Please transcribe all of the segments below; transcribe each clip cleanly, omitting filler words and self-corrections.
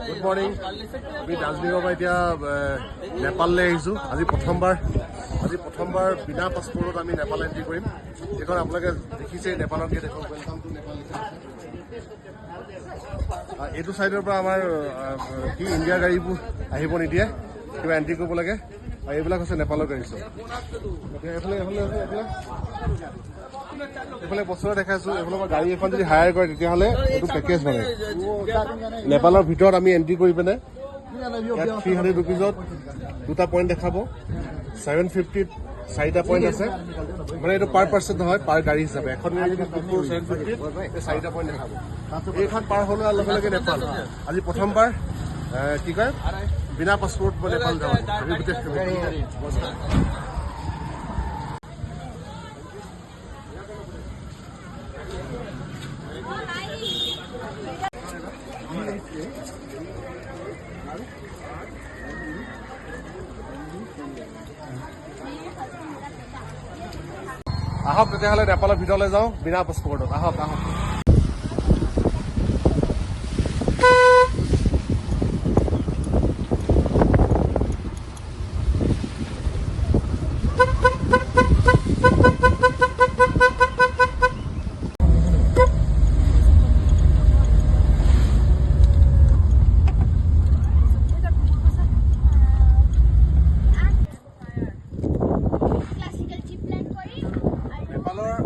Good morning. আমি দাৰ্জিলিঙৰ পৰা এতিয়া নেপাললৈ আহিছোঁ। আজি প্ৰথমবাৰ বিনা পাছপৰ্টত আমি নেপাল এণ্ট্ৰি কৰিম। এইখন আপোনালোকে দেখিছে নেপালৰ গেট এখন, ৱেলকাম টু নেপাল লিখা আছে। এইটো চাইডৰ পৰা আমাৰ কি ইণ্ডিয়াৰ গাড়ীবোৰ আহিব নিদিয়ে, কিবা এণ্ট্ৰি কৰিব লাগে। আৰু এইবিলাক হৈছে নেপালৰ গাড়ী। চব এইফালে বস্তুৰে দেখাইছোঁ। এইফালৰ পৰা গাড়ী এখন যদি হায়াৰ কৰে তেতিয়াহ'লে এইটো পেকেজ মানে নেপালৰ ভিতৰত আমি এণ্ট্ৰি কৰি পিনে ইয়াত 300 ৰুপিজত 2টা পইণ্ট দেখাব, 750ত 4টা পইণ্ট আছে। মানে এইটো পাৰ পাৰ্চন নহয়, পাৰ গাড়ী হিচাপে। এখন গাড়ী যদি 750ত 4টা পইণ্ট দেখাব। এইখন পাৰ হ'লে লগে লগে নেপাল। আজি প্ৰথমবাৰ কি কয় বিনা পাছপৰ্ট মই নেপাল যাওঁ। আহক তেতিয়াহ'লে নেপালৰ ভিতৰলৈ যাওঁ বিনা পাছপৰ্টত। আহক।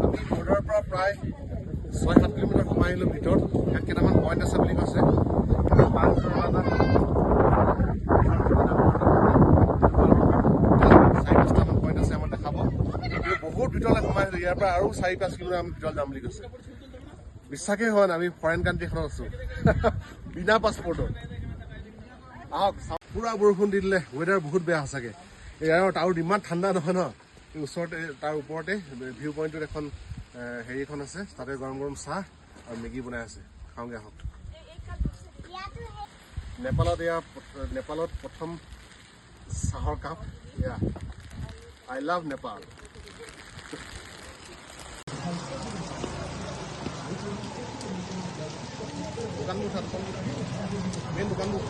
আমি বৰ্ডাৰৰ পৰা প্ৰায় 6-7 কিলোমিটাৰ সোমাই আহিলোঁ ভিতৰত। ইয়াত কেইটামান পইণ্ট আছে বুলি কৈছে। 4-5টামান পইণ্ট আছে আমাক দেখাব। কিন্তু বহুত ভিতৰলৈ সোমাই আহিলোঁ। ইয়াৰ পৰা আৰু 4-5 কিলোমিটাৰ আমি ভিতৰত যাম বুলি কৈছে। বিশ্বাসেই হয় না, আমি ফৰেইন কাণ্ট্ৰিখনত আছোঁ বিনা পাছপৰ্টত। আহক। পুৰা বৰষুণ দি দিলে, ৱেডাৰ বহুত বেয়া সঁচাকৈ। আৰু ইমান ঠাণ্ডা নহয় ন। ওচৰতে তাৰ ওপৰতে ভিউ পইণ্টত এখন হেৰিখন আছে, তাতে গৰম গৰম চাহ আৰু মেগী বনাই আছে। খাওঁগৈ আহক। নেপালত প্ৰথম চাহৰ কাপ। I love Nepal. দোকানবোৰ মেইন দোকানবোৰ